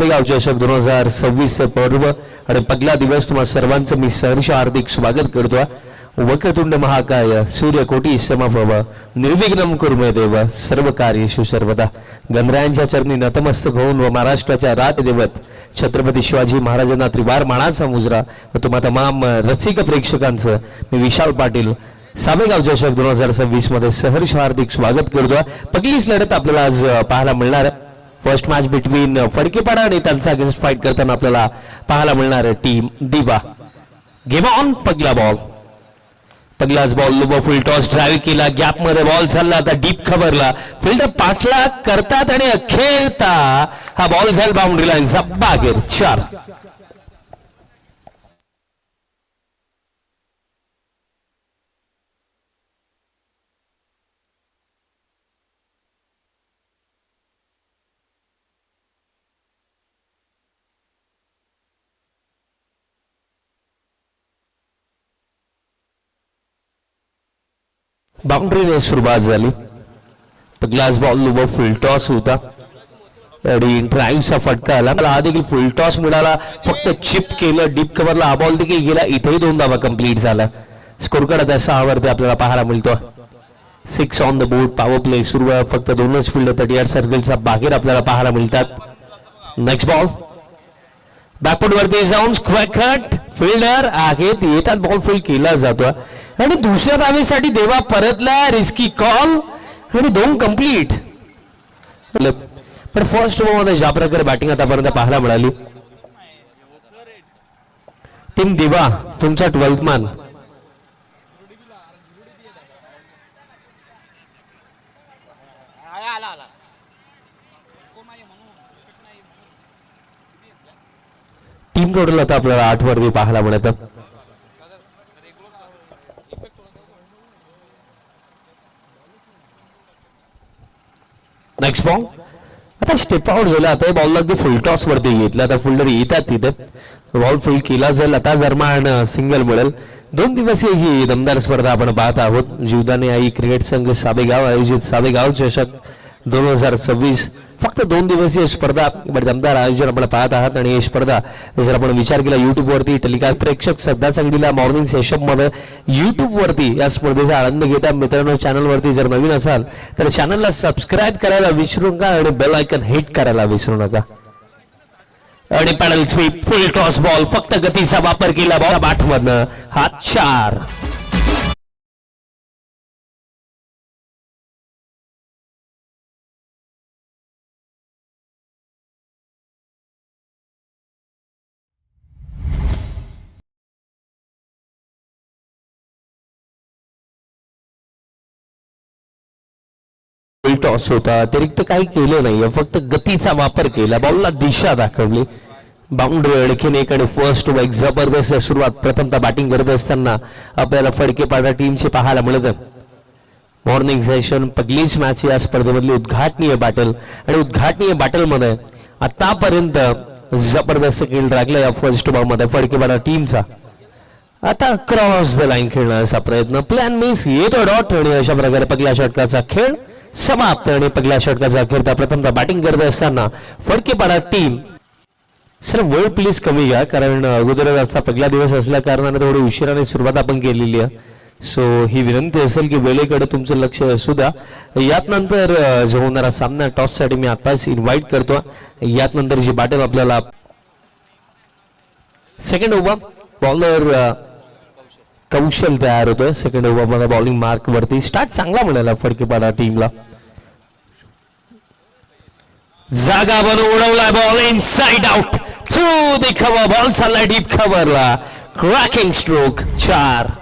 गाव चषक 2026 पर्व आणि पहिला दिवस तुम्हा सर्वांचं मी सहर्ष हार्दिक स्वागत करतो. वक्रतुंड महाकाय सूर्यकोटी समप्रभ निर्विघ्नं कुर्मे देव सर्व कार्येषु सर्वदा. गणरायांच्या चरणी नतमस्तक होऊन व महाराष्ट्राच्या राजदैवत छत्रपती शिवाजी महाराजांना त्रिवार मानाचा मुजरा व तुम्हा तमाम रसिक प्रेक्षकांचं मी विशाल पाटील सावेगाव चषक 2026 मध्ये सहर्ष हार्दिक स्वागत करतो. पहिलीच लढत आपल्याला आज पाहायला मिळणार आहे. फर्स्ट मॅच बिटवीन फडकेपाडा आणि त्यांचा अगेन्स्ट फाईट करताना आपल्याला पाहायला मिळणार आहे टीम दिवा. Game on. पहिला बॉल, पहिलाच बॉल लो फुल टॉस ड्राईव्ह केला, गॅप मध्ये बॉल चालला, आता डीप खबरला फिल्डर पाठलाग करतात आणि खेळता हा बॉल जाईल बाउंड्री लाईनचा बाहेर. 4 बाउंड्रीने सुरुवात झाली. पहिलाच बॉल लो फुल टॉस होता आणि ड्राईव्हचा फटका आला. मला हा देखील फुल टॉस मिळाला, फक्त चिप केलं, डीप कव्हरला हा बॉल देखील गेला. इथेही 2 धावा कंप्लीट झाला. स्कोर कार्ड 6 वरती आपल्याला पाहायला मिळतो. 6 on the board. Power play सुरू आहे. फक्त 2च फिल्ड 38 सर्कलचा बाहेर आपल्याला पाहायला मिळतात. नेक्स्ट बॉल बॅकवर्ड वरती जाऊन स्क्वेअर कट फिल्डर आहेत, येतात बॉल फील्ड केला जातो आणि दुसऱ्या धावेसाठी देवा परतला. रिस्की कॉल आणि 2 कंप्लीट. पण फर्स्ट ओव्हर मध्ये ज्या प्रकारे बॅटिंग आतापर्यंत पाहायला मिळाली, टीम दिवा तुमचा 12th मान. टीम टोटल आता आपल्याला 8 वरती पाहायला मिळतं. नेक्स्ट बॉल आता स्टेप आउट झाला. आता बॉल अगदी फुल टॉस वरती घेतला. आता फिल्डर येतात तिथे, बॉल फील्ड केला जाईल. आता दरम्यान सिंगल मिळेल. 2 दिवसीय ही दमदार स्पर्धा आपण पाहत आहोत. जीवदानी आई क्रिकेट संघ सावेगाव आयोजित सावेगाव चषक 2026 फक्त 2 दिवसीय स्पर्धा दमदार आयोजन आपण पाहत आहात. आणि ही स्पर्धा जर आपण विचार केला युट्यूब वरती टेलिकास्ट प्रेक्षक सध्या सांगलीला मॉर्निंग सेशन मध्ये युट्यूब वरती या स्पर्धेचा आनंद घेता. मित्रांनो, चॅनल वरती जर नवीन असाल तर चॅनलला सबस्क्राईब करायला विसरू नका आणि बेल आयकन हिट करायला विसरू नका. आणि paddle sweep full toss ball, फक्त गतीचा वापर केला बॉल बॅट मधनं. हा 4. टॉस होता, अतिरिक्त काही केलं नाही, फक्त गतीचा वापर केला, बॉलला दिशा दाखवली. बाउंड्री आणखीन एक आणि फर्स्ट ओव्हर जबरदस्त सुरुवात प्रथमतः बॅटिंग करत असताना आपल्याला फडकेपाडा टीमचे पाहायला मिळतं. मॉर्निंग सेशन पहिलीच मॅच या स्पर्धेमधली उद्घाटनीय बॅटल आणि उद्घाटनीय बॅटल मध्ये आतापर्यंत जबरदस्त खेळ लागला या फर्स्ट ओव्हर मध्ये फडकेपाडा टीमचा. आता क्रॉस द लाईन खेळण्याचा प्रयत्न, प्लॅन मिस, येतो डॉट आणि अशा प्रकारे पहिल्या षटकाचा खेळ समाप्त. आणि पहिल्या षटकाचा खेळता प्रथमतः बॅटिंग करत असताना फडकेपाडा टीम. सर वेळ प्लीज कमी घ्या, कारण अगोदरचा पहिला दिवस असल्या कारणाने थोडी उशिराने सुरुवात आपण केलेली आहे. सो ही विनंती असेल की वेळेकडे तुमचं लक्ष असू द्या. यात नंतर जो होणारा सामना टॉस साठी मी आताच इन्व्हाइट करतो. यात नंतर जी बॅटल आपल्याला सेकंड ओव्हर बॉलर कौशल तयार होतोय. सेकंड ओव्हर मध्ये बॉलिंग मार्क वरती स्टार्ट चांगला मिळाला फडकेपाडा टीमला. जागा बनवून उडवला ball inside out through the cover. Ball चालला डीप कव्हरला, क्रॅकिंग स्ट्रोक. 4.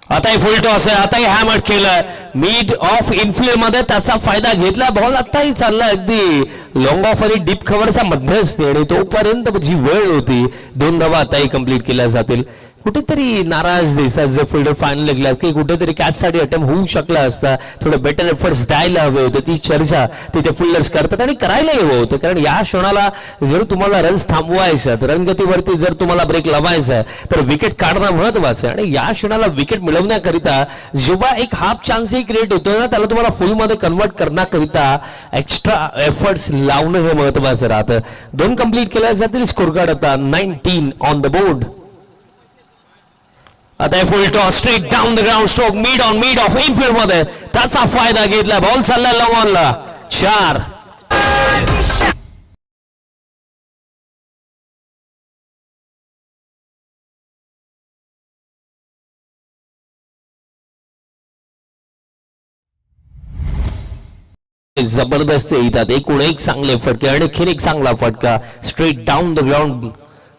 आताही फुल टॉस आहे, आताही हॅमर केलं मिड ऑफ इनफिल्ड मध्ये, त्याचा फायदा घेतला. बॉल आताही चालला अगदी लॉंग ऑफ आणि डीप कव्हरचा मध्यस्थी आणि तोपर्यंत जी वेळ होती 2 धावा आताही कंप्लीट केल्या जातील. कुठेतरी नाराज दिसतात जे फिल्डर फायनल लागल्यात की कुठेतरी कॅचसाठी अटेम्प्ट होऊ शकला असता, थोडं बेटर एफर्ट्स द्यायला हवे होते. ती चर्चा तिथे फिल्डर्स करतात आणि करायलाही हवं होतं, कारण या क्षणाला जर तुम्हाला रन्स थांबवायचं तर रनगतीवरती जर तुम्हाला ब्रेक लावायचा आहे तर विकेट काढणं महत्वाचं आहे. आणि या क्षणाला विकेट मिळवण्याकरिता जेव्हा एक हाफ चान्सही क्रिएट होतो ना, त्याला तुम्हाला फुलमध्ये कन्वर्ट करण्याकरिता एक्स्ट्रा एफर्ट्स लावणं हे महत्वाचं राहतं. 2 कंप्लीट केल्या जातील. स्कोर कार्ड आता 19 ऑन द बोर्ड. आता full toss straight down the ground, stroke mid off infield मध्ये त्याचा फायदा घेतला. बॉल चालला लॉनला 4. जबरदस्त येतात. एकूण एक चांगले फटके, आणखीन एक चांगला फटका स्ट्रेट डाऊन द ग्राउंड.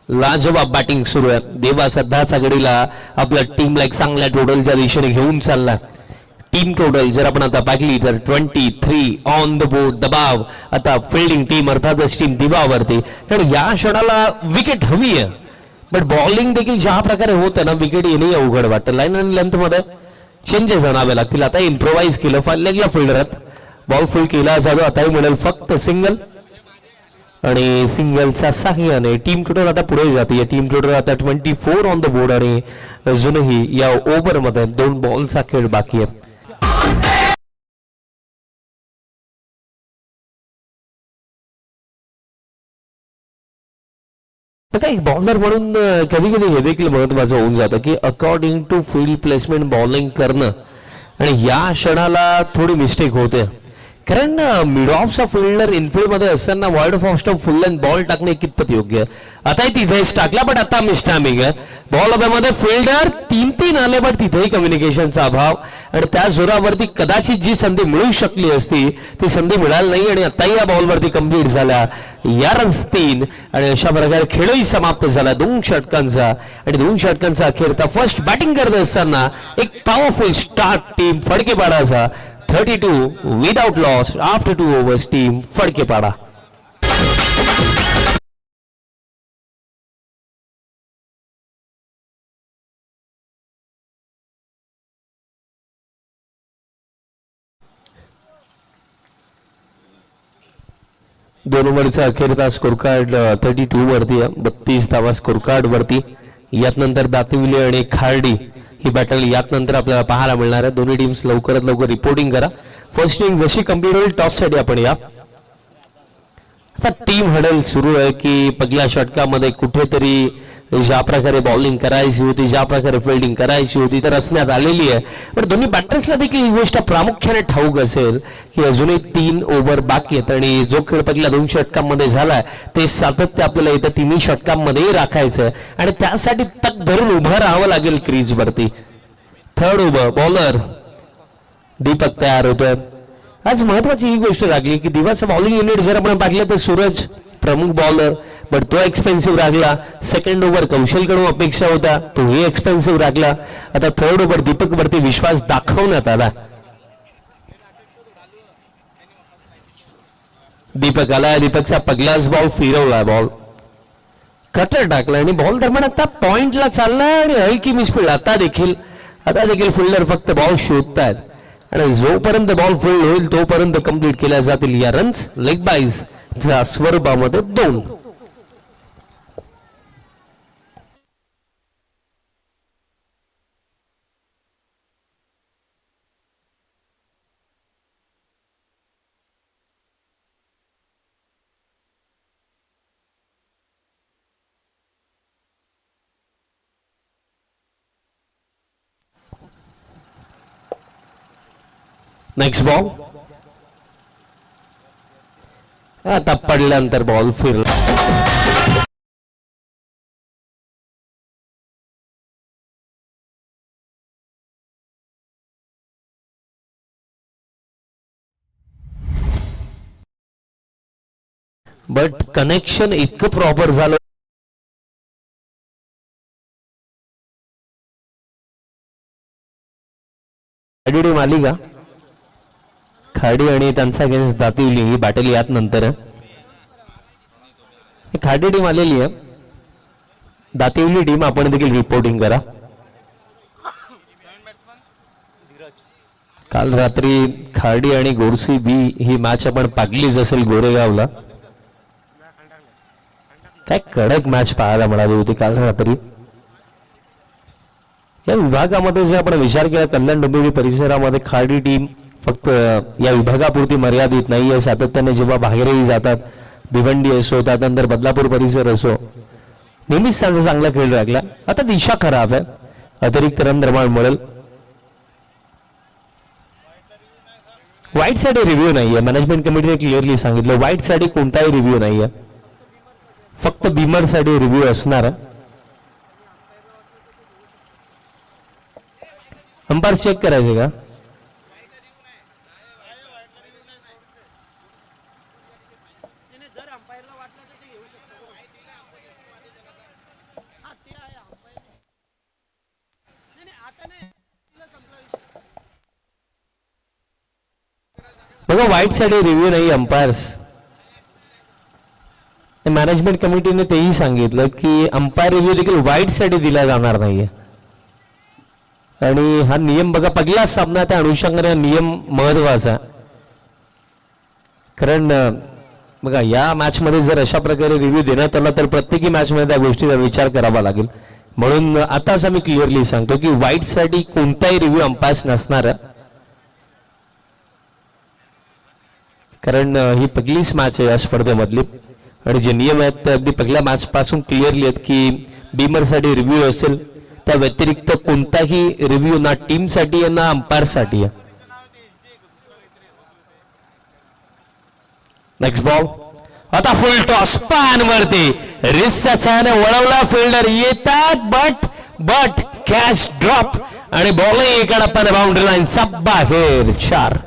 लाजवाब बॅटिंग सुरू आहे. देवा सध्याच्या घडीला आपल्या टीमला एक चांगल्या टोटलच्या दिशेने घेऊन चालला. टीम टोटल जर आपण आता पाहिली तर 23 ऑन द बोर्ड. दबाव आता फिल्डिंग टीम अर्थातच टीम दिवावरती, कारण या क्षणाला विकेट हवी आहे. बट बॉलिंग देखील ज्या प्रकारे होतं ना, विकेट येणे अवघड वाटतं. लाईन आणि लेंथ मध्ये चेंजेस आणावे लागतील. आता इम्प्रोवाइज केलं फायनल फिल्डरात, बॉल फुल केला जातो. आताही मिळेल फक्त सिंगल आणि सिंगलच्या साह्याने टीम टोटल आता पुढे जाते. टीम टोटल आता 24 ऑन द बोर्ड आणि अजूनही या ओव्हरमध्ये 2 बॉलचा खेळ बाकी आहे. आता एक बॉलर म्हणून कधी कधी हे देखील महत्वाचं होऊन जातं की according to field placement bowling करणं, आणि या क्षणाला थोडी मिस्टेक होते. कारण मिड ऑफचा फिल्डर इनफिल्ड मध्ये असताना wide of stop full length ball टाकणे कितपत योग्य आहे. आता तिथेच टाकला, पण आता मिस टायमिंग आहे. बॉल मध्ये फिल्डर 3 आले, पण तिथेही कम्युनिकेशनचा अभाव, आणि त्या जोरावरती कदाचित जी संधी मिळू शकली असती ती संधी मिळाली नाही. आणि आताही या बॉलवरती कंप्लीट झाल्या या रन्स 3, आणि अशा प्रकारे खेळही समाप्त झाला 2 षटकांचा. आणि 2 षटकांचा अखेरता फर्स्ट बॅटिंग करत असताना एक पॉवरफुल स्टार्ट टीम फडकेपाडाचा 32 without loss after 2 overs. Team Phadkepada. दोन ओव्हरचा अखेरचा स्कोर कार्ड 32 वरती आहे. 32 धावा स्कोर कार्ड वरती. यात नंतर दातिवली आणि खार्डी ही बॅटल यात नंतर आपल्याला पाहायला मिळणार आहे. दोन्ही टीम्स लवकरात लवकर रिपोर्टिंग करा. फर्स्ट इनिंग जशी कंप्लीट होईल टॉस साठी आपण या. आता टीम हडल सुरू आहे की पहिल्या षटकामध्ये कुठेतरी ज्या प्रकारे बॉलिंग करायची होती, ज्या प्रकारे फिल्डिंग करायची होती तर रचण्यात आलेली आहे. पण दोन्ही बॅटर्सला देखील ही गोष्ट प्रामुख्याने ठाऊक असेल की अजूनही 3 ओव्हर बाकी आहेत, आणि जो खेळ पहिल्या 2 षटकांमध्ये झालाय ते सातत्य आपल्याला येत्या 3 षटकांमध्येही राखायचं आहे, आणि त्यासाठी तक धरून उभं राहावं लागेल क्रीजवरती. थर्ड ओव्हर बॉलर दीपक तयार होतोय. आज महत्वाची ही गोष्ट लागली की दिवाचं बॉलिंग युनिट जर आपण पाहिलं तर सूरज प्रमुख बॉलर, बट तो एक्सपेन्सिव्ह लागला. सेकंड ओव्हर कौशलकडून अपेक्षा होता, तोही एक्सपेन्सिव्ह लागला. आता थर्ड ओव्हर दीपक वरती विश्वास दाखवण्यात आला. दीपक आला, दीपकचा पहिलाच बॉल फिरवला, बॉल कटर टाकला आणि बॉल दरम्यान आता पॉइंटला चाललाय आणि हलकी मिसफील्ड. आता देखील फिल्डर फक्त बॉल शोधतायत, आणि जोपर्यंत बॉल फील्ड होईल तोपर्यंत कंप्लीट केल्या जातील या रन्स. लेग बाईज स्वरूपामध्ये 2. नेक्स्ट बॉल आता पडल्यानंतर बॉल फिरला. बट कनेक्शन इतकं प्रॉपर झालं. आली का खाडी आणि त्यांचा अगेन्स्ट दातिवली ही बॅटल यात नंतर खाडी टीम आलेली आहे. दातेवली टीम आपण देखील रिपोर्टिंग करा. काल रात्री खार्डी आणि गोरसी बी ही मॅच आपण पागलीच असेल गोरेगावला. काय कडक मॅच पाहायला मिळाली होती काल रात्री. या विभागामध्ये जे आपण विचार केला कल्याण डोंबिवली परिसरामध्ये खार्डी टीम फक्त या विभागापुरती मर्यादित नाही आहे. सातत्याने जेव्हा बाहेरही जातात, भिवंडी असो त्यानंतर बदलापूर परिसर असो, नेहमीच त्यांचा चांगला खेळ लागला. आता दिशा खराब आहे, अतिरिक्त रन निर्माण मिळेल. वाईट साठी रिव्ह्यू नाहीये, मॅनेजमेंट कमिटीने क्लिअरली सांगितलं वाईट साठी कोणताही रिव्ह्यू नाहीये, फक्त बिमर साठी रिव्ह्यू असणार. अंपायर चेक करायचे का? बघा वाईट साठी रिव्ह्यू नाही अंपायर्स. मॅनेजमेंट कमिटीने तेही सांगितलं की अंपायर रिव्ह्यू देखील वाईट साठी दिला जाणार नाहीये. आणि हा नियम बघा पहिलाच सामना त्या अनुषंगाने नियम महत्वाचा, कारण बघा या मॅच मध्ये जर अशा प्रकारे रिव्ह्यू देण्यात आला तर प्रत्येकी मॅच मध्ये त्या गोष्टीचा विचार करावा लागेल. म्हणून आताच आम्ही क्लिअरली सांगतो की वाईट साठी कोणताही रिव्ह्यू अंपायर्स नसणार, कारण ही पहिलीच मॅच आहे या स्पर्धेमधली. आणि जे नियम आहेत ते अगदी पहिल्या मॅच पासून क्लिअरली आहेत की बीमर साठी रिव्ह्यू असेल, त्या व्यतिरिक्त कोणताही रिव्ह्यू ना टीम साठी आहे ना अंपायर साठी आहे. नेक्स्ट बॉल आता फुल टॉस पॅन वरती रिस्कच्या सहाय्याने वळवला, फिल्डर येतात बट कॅच ड्रॉप आणि बॉलिंग एका टप्प्याने बाउंड्री लाईन सब बाहेर. 4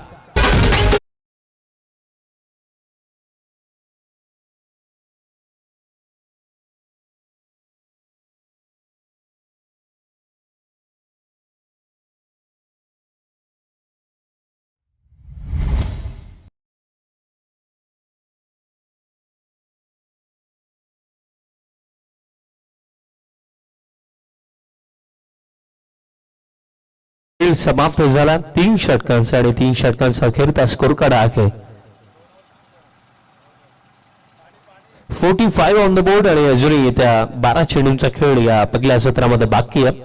समाप्त झाला. 3 षटकांचा आणि 3 षटकांचा अखेरचा स्कोर कार्ड आहे 45 ऑन द बोर्ड. आणि अजूनही त्या 12 चेंडूंचा खेळ या पहिल्या सत्रामध्ये बाकी आहे.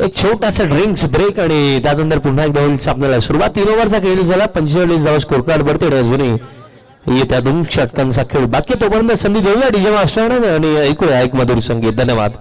एक छोटासा ड्रिंक्स ब्रेक आणि त्यानंतर पुन्हा एकदा होईल सामन्याला सुरुवात. 3 ओव्हरचा खेळ झाला, 45 धावा स्कोर कार्ड वरती. आणि अजूनही येत्या 2 षटकांचा खेळ बाकी. तोपर्यंत संधी देऊया डीजे मास्टरने आणि ऐकूया एक मधुर संगीत. धन्यवाद.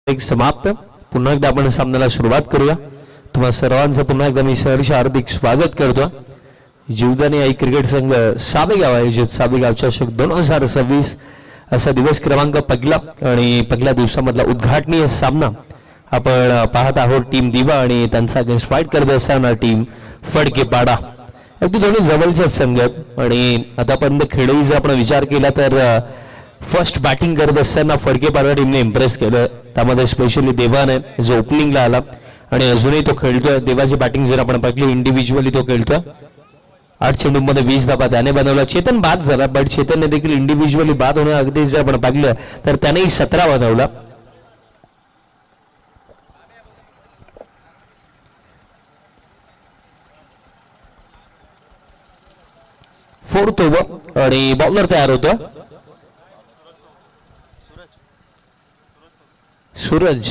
एक समाप्त. पुन्हा एकदा आपण सामन्याला सुरुवात करूया. तुम्हा सर्वांचं पुन्हा एकदा मी सहर्ष हार्दिक स्वागत करतो. जीवदानी आई क्रिकेट संघ साबेगाव आयोजित साबेगाव चषक 2026 असा दिवस क्रमांक पहिला आणि पहिल्या दिवसामधला उद्घाटनीय सामना आपण पाहत आहोत. टीम दिवा आणि त्यांचा अगेन्स्ट फाईट करत असताना टीम फडकेपाडा. अगदी दोन्ही जवळचे संघ आणि आतापर्यंत खेळही जर आपण विचार केला तर फर्स्ट बॅटिंग करत असताना फडकेपाडा टीमने इम्प्रेस केलं. त्यामध्ये स्पेशली देवाने जो ओपनिंगला आला आणि अजूनही तो खेळतोय. देवाची बॅटिंग जर आपण पाहिली इंडिव्हिज्युअली तो खेळतोय. 8 चेंडूंमध्ये 20 धावा त्याने बनवला. चेतन बाद झाला, बट चेतनने देखील इंडिव्हिज्युअली बाद होणं अगदी जर आपण पाहिलं तर त्यानेही 17 बनवला. फोर्थ ओव्हर आणि बॉलर तयार होतो सूरज.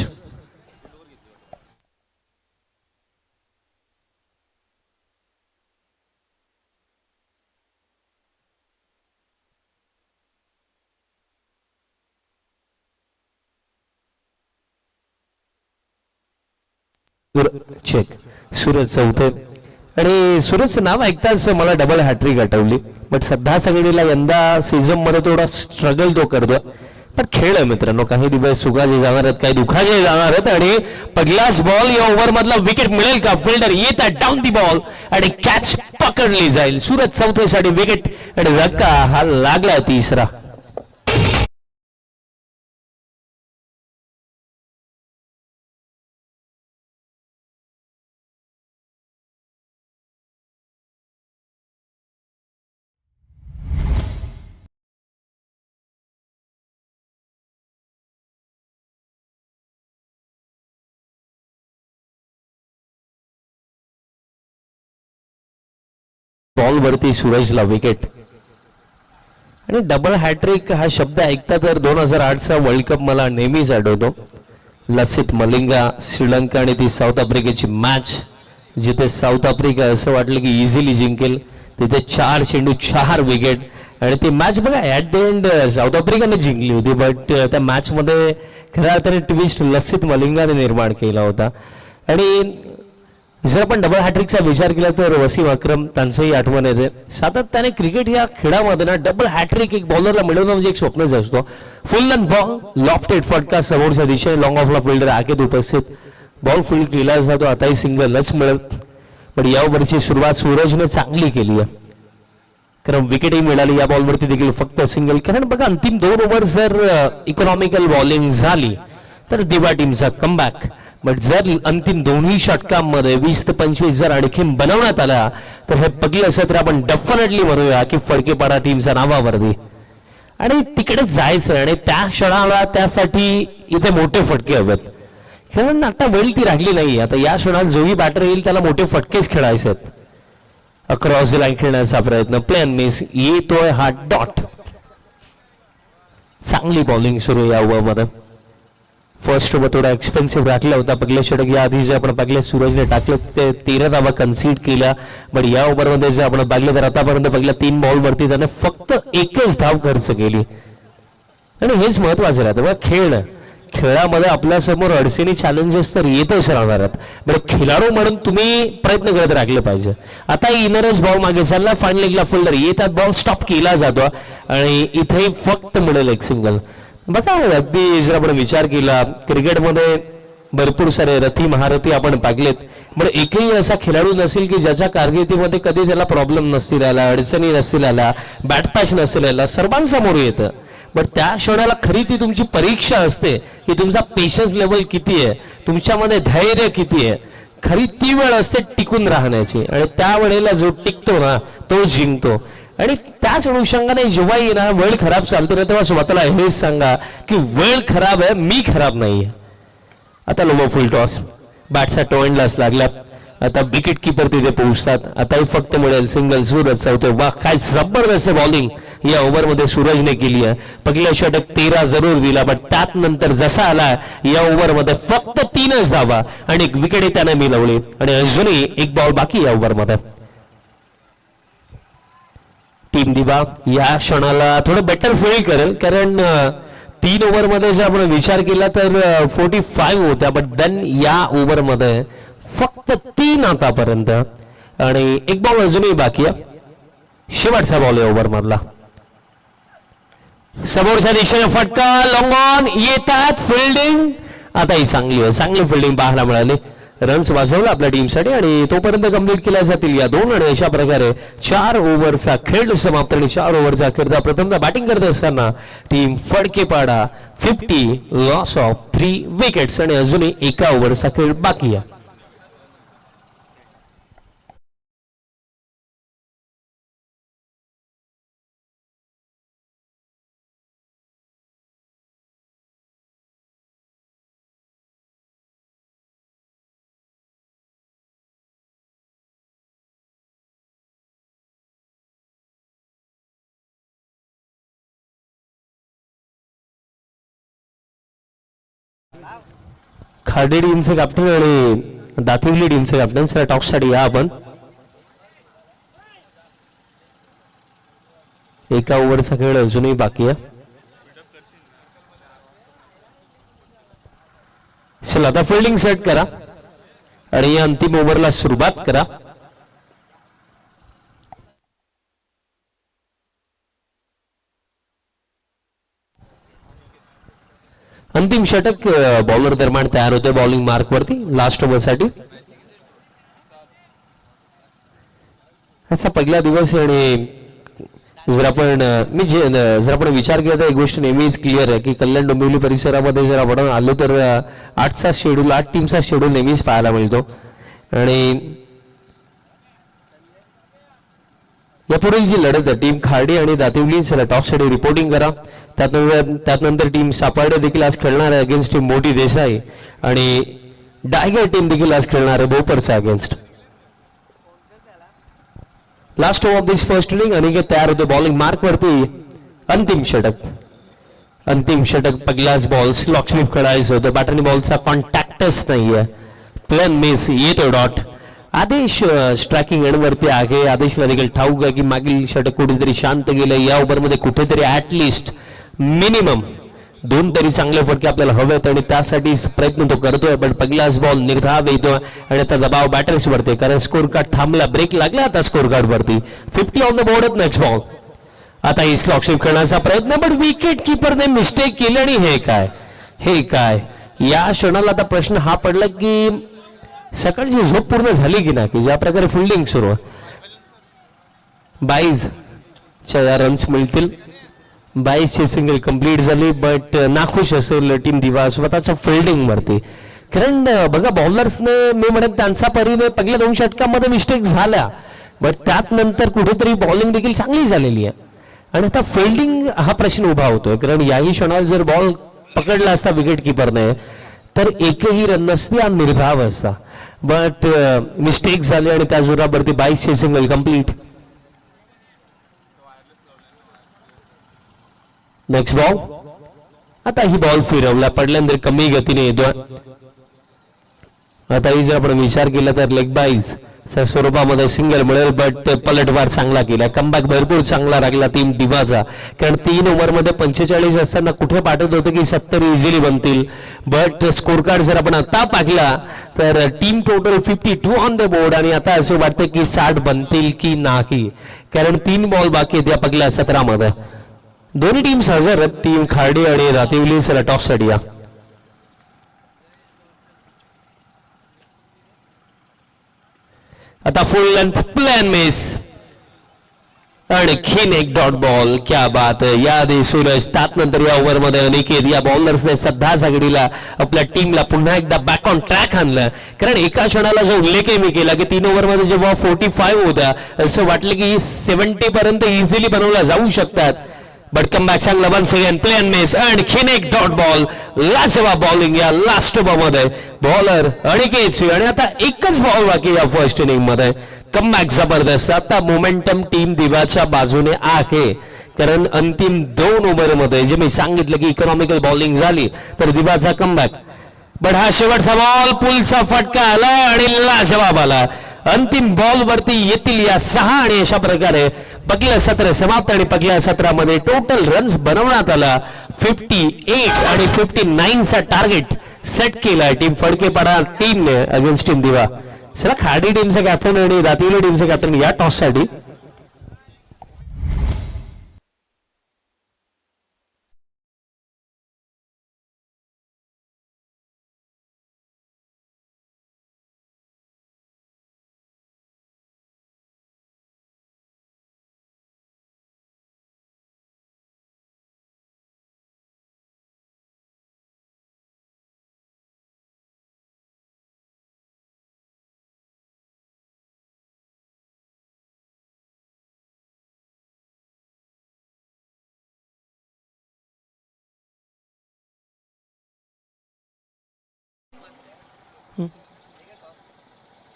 चेक सूरज चौथे आणि सूरजचं नाव ऐकताच मला डबल हॅट्रिक आठवली. बट सध्या सगळीला यंदा सीझन मध्ये थोडा स्ट्रगल तो करतोय. पण खेळ आहे मित्रांनो, काही दिवस सुखाचे जाणार आहेत, काही दुखाचे जाणार आहेत. आणि पहिलाच बॉल या ओव्हर मधला विकेट मिळेल का? फिल्डर येत आहे डाऊन दी बॉल आणि कॅच पकडली जाईल. सूरज चौथेसाठी विकेट आणि धक्का हा लागला तिसरा. बॉल वरती सूरजला विकेट आणि डबल हॅट्रिक हा शब्द ऐकता तर 2008चा वर्ल्ड कप मला नेहमीच आठवतो. लसित मलिंगा श्रीलंका आणि ती साऊथ आफ्रिकेची मॅच, जिथे साऊथ आफ्रिका असं वाटलं की इझिली जिंकेल, तिथे 4 चेंडू 4 विकेट आणि ती मॅच बघा ऍट द एंड साऊथ आफ्रिकाने जिंकली होती. बट त्या मॅच मध्ये खऱ्या अर्थाने ट्विस्ट लसित मलिंगाने निर्माण केला होता. आणि जर आपण डबल हॅट्रिकचा विचार केला तर वसीम अक्रम त्यांचंही आठवण येते. सातत्याने क्रिकेट या खेळामध्ये ना डबल हॅट्रिक एक बॉलरला मिळवणं म्हणजे एक स्वप्नच असतो. फुल अँड बॉल लॉफ्टेड फटका समोरच्या दिशेने लॉंग ऑफला फिल्डर आगेत उपस्थित, बॉल फील्ड केला जातो. आताही सिंगलच मिळेल. पण या ओव्हरची सुरुवात सूरजने चांगली केली आहे, कारण विकेटही मिळाली. या बॉलवरती देखील फक्त सिंगल, कारण बघा अंतिम 2 ओव्हर जर इकॉनॉमिकल बॉलिंग झाली तर दिवा टीमचा कमबॅक. बट जर अंतिम दोन्ही षटकांमध्ये 20 ते 25 जर आणखी बनवण्यात आला तर हे पहिलं सत्र आपण डेफिनेटली म्हणूया की फडकेपाडा टीमच्या नावावरती आणि तिकडे जायचं. आणि त्या क्षणाला त्यासाठी इथे मोठे फटके हवेत, कारण आता वेळ ती राहिली नाही. आता या क्षणात जोही बॅटर येईल त्याला मोठे फटकेच खेळायचे आहेत. अक्रॉस द लाईन खेळण्याचा प्रयत्न, प्लेन मिस, येतोय हा डॉट. चांगली बॉलिंग सुरू या ओव्हरमध्ये. फर्स्ट ओव्हर थोडा एक्सपेन्सिव्ह राखला होता. पहिल्या षटक या आधी जे आपण पाहिले सूरजने टाकलं ते 13 धावा कन्सीड केल्या. बट या ओव्हरमध्ये जे आपण पाहिले तर आतापर्यंत पहिल्या 3 बॉलवरती त्याने फक्त 1च धाव खर्च केली. आणि हेच महत्वाचं राहतं बघा, खेळामध्ये आपल्या समोर अडचणी चॅलेंजेस तर येतच राहणार आहेत. बरं खेळाडू म्हणून तुम्ही प्रयत्न करत राखले पाहिजे. आता इनरच बॉल मागे चालला, फायनल लेगला फिल्डर येतात, बॉल स्टॉप केला जातो आणि इथे फक्त मिळेल एक सिंगल. बघा अगदी जर आपण विचार केला क्रिकेटमध्ये भरपूर सारे रथी महारथी आपण पाहिलेत, पण एकही असा खेळाडू नसेल की ज्याच्या कारकिर्दीमध्ये कधी त्याला प्रॉब्लेम नसतील आला, अडचणी नसतील आला, बॅट पॅच नसेल आला, सर्वांसमोर येतं. बट त्या क्षणाला खरी ती तुमची परीक्षा असते की तुमचा पेशन्स लेवल किती आहे, तुमच्यामध्ये धैर्य किती आहे. खरी ती वेळ असते टिकून राहण्याची आणि त्या वेळेला जो टिकतो ना तो जिंकतो. आणि त्याच अनुषंगाने जेव्हा येणार वेळ खराब चालते ना तेव्हा स्वतःला हेच सांगा की वेळ खराब आहे, मी खराब नाही. आता लोबो फुल टॉस, बॅटचा टोएंडलाच लागला. आता विकेट किपर तिथे पोहोचतात. आताही फक्त मिळेल सिंगल. सूरज चौथे. वा काय जबरदस्त बॉलिंग या ओव्हरमध्ये सूरजने केली आहे. पहिल्या षटक 13 जरूर दिला, पण त्यात नंतर जसा आला या ओव्हरमध्ये फक्त 3च धावा आणि एक विकेट त्याने मिळवली आणि अजूनही एक बॉल बाकी या ओव्हरमध्ये. टीम दिवा या क्षणाला थोडं बेटर फील करेल, कारण 3 ओव्हरमध्ये जर आपण विचार केला तर 45 होत्या. बट देन या ओव्हरमध्ये फक्त 3 आतापर्यंत आणि एक बॉल अजूनही बाकी आहे. शेवटचा बॉल आहे ओव्हर मधला. समोरच्या दिशेने फटका, लॉंग ऑन येतात, फिल्डिंग आताही चांगली आहे, चांगली फिल्डिंग पाहायला मिळाली. रन्स वाजवला आपल्या टीमसाठी आणि तोपर्यंत कंप्लीट केल्या जातील या 2. आणि अशा प्रकारे 4 ओव्हरचा खेळ समाप्त आणि 4 ओव्हरचा अखेरचा प्रथमतः बॅटिंग करत असताना टीम फडकेपाडा 50 लॉस ऑफ 3 विकेट्स आणि अजूनही एका ओव्हरचा खेळ बाकी आहे. खाडे टीमचे कॅप्टन आणि दातिवली टीमचे कॅप्टन सर टॉपसाठी या आपण. एका ओव्हरचा खेळ अजूनही बाकी आहे. चला आता फिल्डिंग सेट करा आणि या अंतिम ओव्हरला सुरुवात करा. अंतिम षटक बॉलर दरम्यान तयार होते बॉलिंग मार्क वरती लास्ट ओव्हर साठी. असा पहिला दिवस आणि जर आपण विचार केला तर एक गोष्ट नेहमीच क्लिअर आहे की कल्याण डोंबिवली परिसरामध्ये जर आपण आलो तर 8चा शेड्यूल 8 टीमचा शेड्यूल नेहमीच पाहायला मिळतो. आणि यापुढील जी लढत आहे टीम खार्डी आणि दातिवली चला टॉप साठी रिपोर्टिंग करा. त्यानंतर टीम सापार्डे देखील आज खेळणार आहे अगेन्स्ट टीम मोठी देसाई आणि डायगर टीम देखील आज खेळणार आहे बोपरचा against. Last over of this first inning Aniket तयार होते बॉलिंग मार्क वरती. अंतिम षटक पहिलाच बॉल स्लॉक स्वीप खेळायचं होतं. बॅटरनी बॉलचा कॉन्टॅक्टच नाहीये. प्लेन मिस येतो डॉट. आदेश स्ट्रायकिंग एंड वरती आहे. आदेशला देखील ठाऊक आहे की मागील षटक कुठेतरी शांत गेलं. या ओव्हरमध्ये कुठेतरी ऍटलिस्ट मिनिमम 2 तरी चांगले फटके आपल्याला हवेत आणि त्यासाठी प्रयत्न तो करतोय. पण पहिलाच बॉल निर्धाव येतोय आणि आता दबाव बॅटर्स वरती कारण स्कोर कार्ड थांबला ब्रेक लागला आता स्कोर कार्ड वरती 50 on the board. Next ball आता ही स्लॉक स्वीप करण्याचा प्रयत्न पण विकेट किपरने मिस्टेक केली आणि हे काय या क्षणाला आता प्रश्न हा पडला की सकाळची झोप पूर्ण झाली की नाही की ज्या प्रकारे फिल्डिंग सुरू आहे. 22 च्या रन्स मिळतील. 22 ची सिंगल कंप्लीट झाली बट नाखुश असेल टीम दिवा स्वतःच्या फिल्डिंग वरती. कारण बघा बॉलर्सने मी म्हणत त्यांचा परीने पहिल्या 2 षटकांमध्ये मिस्टेक झाल्या बट त्यात नंतर कुठेतरी बॉलिंग देखील चांगली झालेली आहे. आणि आता फिल्डिंग हा प्रश्न उभा होतोय कारण याही क्षणाला जर बॉल पकडला असता विकेट किपरने तर एकही रन नसती आणि निर्धाव असता. बट मिस्टेक झाली आणि त्या जोरावरती 22 ची सिंगल कंप्लीट. नेक्स्ट बॉल आता ही बॉल फिरवला पडल्यानंतर कमी गतीने येतोय. आता ही जर आपण विचार केला तर लेग बाईज स्वरूपामध्ये सिंगल मिळेल बट पलटवार चांगला केला. कमबॅक भरपूर चांगला लागला टीम दिवाचा कारण 3 ओव्हरमध्ये 45 असताना कुठे पाठवत होतं की 70 इझिली बनतील. बट स्कोर कार्ड जर आपण आता पाहिला तर team total 52 on the board आणि आता असं वाटतं की 60 बनतील की नाही कारण 3 बॉल बाकी आहेत या पहिल्या 17 मध्ये. दोन्ही टीम्स हजर आहेत. टीम खार्डी आणि दातिवली चला टॉप साठी या. आता फुल लेंथ प्लॅन मिस आणखीन एक डॉट बॉल. क्या बात आहे. या आधी सूरज त्यानंतर या ओव्हरमध्ये अनिकेत या बॉलर्सने सध्या घडीला आपल्या टीमला पुन्हा एकदा बॅक ऑन ट्रॅक आणलं. कारण एका क्षणाला जो उल्लेख मी केला की 3 ओव्हरमध्ये जेव्हा 45 होत्या असं वाटलं की 70 पर्यंत इझिली बनवल्या जाऊ शकतात. बट कम बॅक चांगला वन्स अगेन प्लेन मिस आणखीन एक डॉट बॉल. लाजवाब बॉलिंग या लास्ट ओव्हरमध्ये बॉलर अनिकेत आणि आता एकच बॉल बाकी या फर्स्ट इनिंग मध्ये. कमबॅक जबरदस्त. आता मोमेंटम टीम दिवाच्या बाजूने आहे कारण अंतिम 2 ओव्हरमध्ये जे मी सांगितलं की इकॉनॉमिकल बॉलिंग झाली तर दिवाचा कमबॅक. बट हा शेवटचा बॉल पुलचा फटका आला आणि लाजवाब आला. अंतिम बॉल वरती येतील या 6 आणि अशा प्रकारे पहिलं सत्र समाप्त आणि पहिल्या सत्रामध्ये टोटल रन्स बनवण्यात आला 58 आणि 59चा टार्गेट सेट केलाय टीम फडकेपाडा टीमने अगेन्स्ट टीम दिवा. चला खाडी टीमचा कॅप्टन आणि दातिवली टीमचा कॅप्टन या टॉस साठी.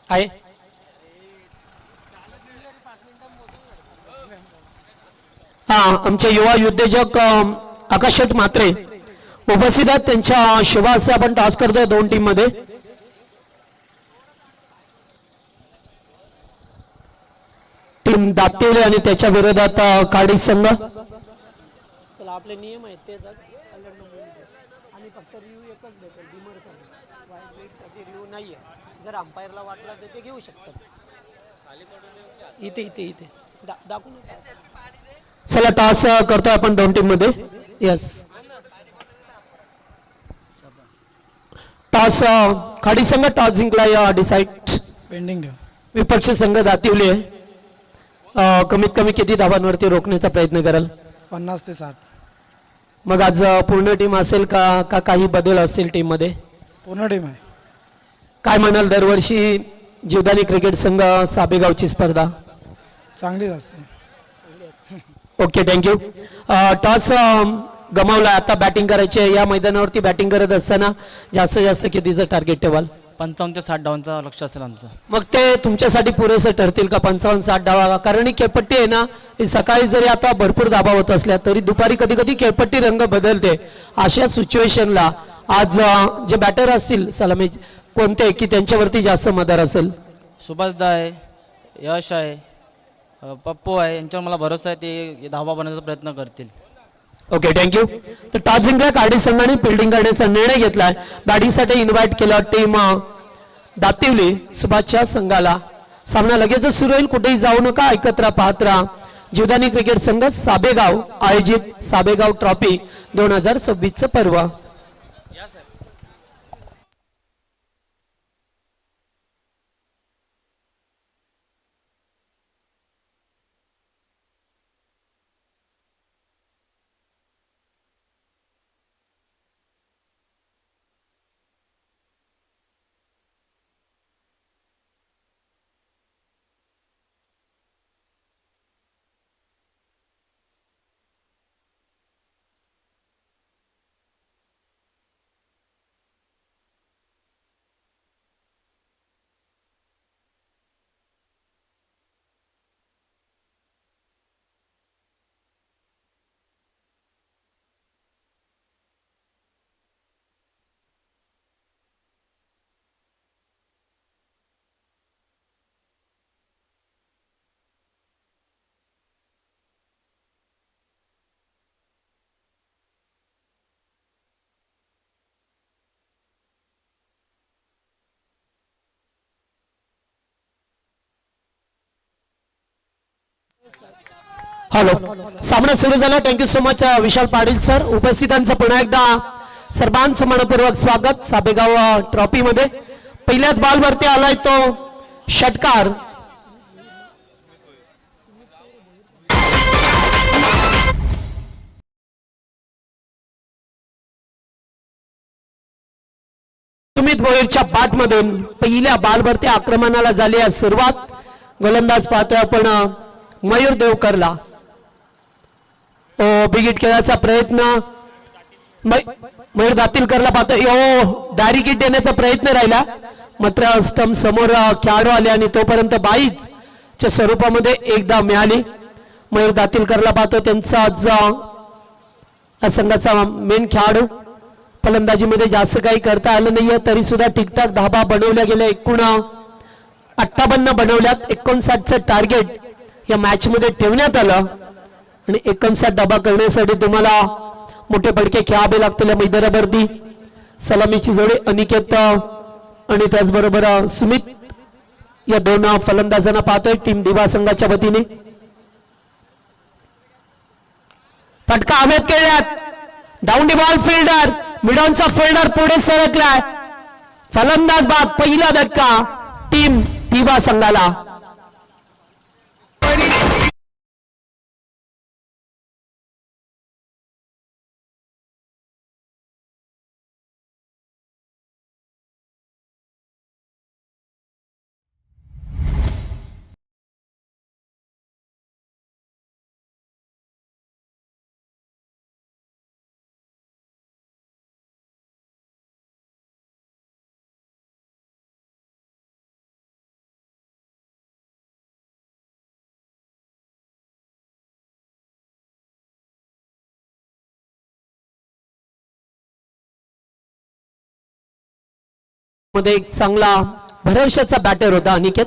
आहे आमचे युवा उद्योजक आकाश शेठ म्हात्रे उपस्थित आहेत. त्यांच्या शुभासे आपण टॉस करतोय 2 टीम मध्ये. टीम दातिवली आणि त्याच्या विरोधात काडी संघ. चला आपले नियम आहेत तेच आणि फक्त रिव्ह्यू एकच भेटेल डिमरसाठी. वाईट बेटसाठी रिव्ह्यू नाही आहे. जर अंपायरला वाटला तर ते घेऊ शकतात. इथे इथे इथे दाखवून चला टॉस करतोय आपण दोन टीम मध्ये. येस टॉस खाडी संघ टॉस जिंकला डिसाईड. पेंडिंग ठेव. विपक्ष संघ दातिवले कमीत कमी किती धावांवरती रोखण्याचा प्रयत्न कराल? 50 ते 60. मग आज पूर्ण टीम असेल का काही बदल असेल टीम मध्ये? पूर्ण टीम आहे. काय म्हणाल, दरवर्षी जीवदानी क्रिकेट संघ साबेगावची स्पर्धा चांगलीच असते. Okay thank you. टॉस गमावला, आता बॅटिंग करायची आहे. या मैदानावरती बॅटिंग करत असताना जास्तीत जास्त कितीचं टार्गेट ठेवाल? 55 ते 60 धावांचा लक्ष असेल आमचं. मग ते तुमच्यासाठी पुरेसे ठरतील का 55-60 धावा? कारण ही खेळपट्टी आहे ना, ही सकाळी जरी आता भरपूर धावा होत असल्या तरी दुपारी कधी कधी खेळपट्टी रंग बदलते. अशा सिच्युएशनला आज जे बॅटर असतील सलामी कोणते की त्यांच्यावरती जास्त मदार असेल? सुभाषदा आहे, यश आहे, पप्पू आहे, यांच्यावर मला भरोसा आहे. ते धावा बनवण्याचा प्रयत्न करतील. Okay thank you. तर टॉस जिंकला कार्डी संघाने फिल्डिंग करण्याचा निर्णय घेतलाय. बॅटिंगसाठी इन्व्हाइट केला टीम दातिवली सुभाषच्या संघाला. सामना लगेचच सुरू होईल, कुठेही जाऊ नका, एकत्र पाहत राहा. जीवदानी क्रिकेट संघ साबेगाव आयोजित साबेगाव ट्रॉफी 2026 पर्व. हॅलो, सामना सुरू झाला. Thank you so much Vishal Patil sir. उपस्थितांचं पुन्हा एकदा सर्वांचं मनपूर्वक स्वागत साबेगाव ट्रॉफी मध्ये. पहिल्याच बॉल वरती आलाय तो षटकार. सुमित भोईरच्या बॅट मधून पहिल्या बॉलवरती आक्रमणाला झाली आहे सुरुवात. गोलंदाज पाहतोय आपण मयूर देवकरला. बिगिट खेळाचा प्रयत्न मयूर दातीलकरला पाहतोय. डायरेक्ट हिट देण्याचा प्रयत्न राहिला, मात्र स्टंप समोर खेळाडू आले आणि तोपर्यंत बाईच्या स्वरूपामध्ये एकदा मिळाली. मयूर दातीलकरला पाहतो, त्यांचा आज संघाचा मेन खेळाडू. फलंदाजीमध्ये जास्त काही करता आलं नाहीये, तरी सुद्धा ठीकठाक धाबा बनवल्या गेल्या. एकूण 58 बनवल्यात. 59चं टार्गेट या मॅच मध्ये ठेवण्यात आलं आणि 59 धाबा करण्यासाठी तुम्हाला मोठे फटके खेळावे लागतील या मैदानावरती. सलामीची जोडी अनिकेत आणि त्याचबरोबर सुमित या दोन फलंदाजांना पाहतोय टीम दिवा संघाच्या वतीने. फटका हवेत खेळल्यात. डाऊन दी बॉल फिल्डर, मिडॉनचा फिल्डर पुढे सरकलाय. फलंदाज बाद. पहिला धक्का टीम दिवा संघाला. मध्ये एक चांगला भरवशाचा बॅटर होता अनिकेत,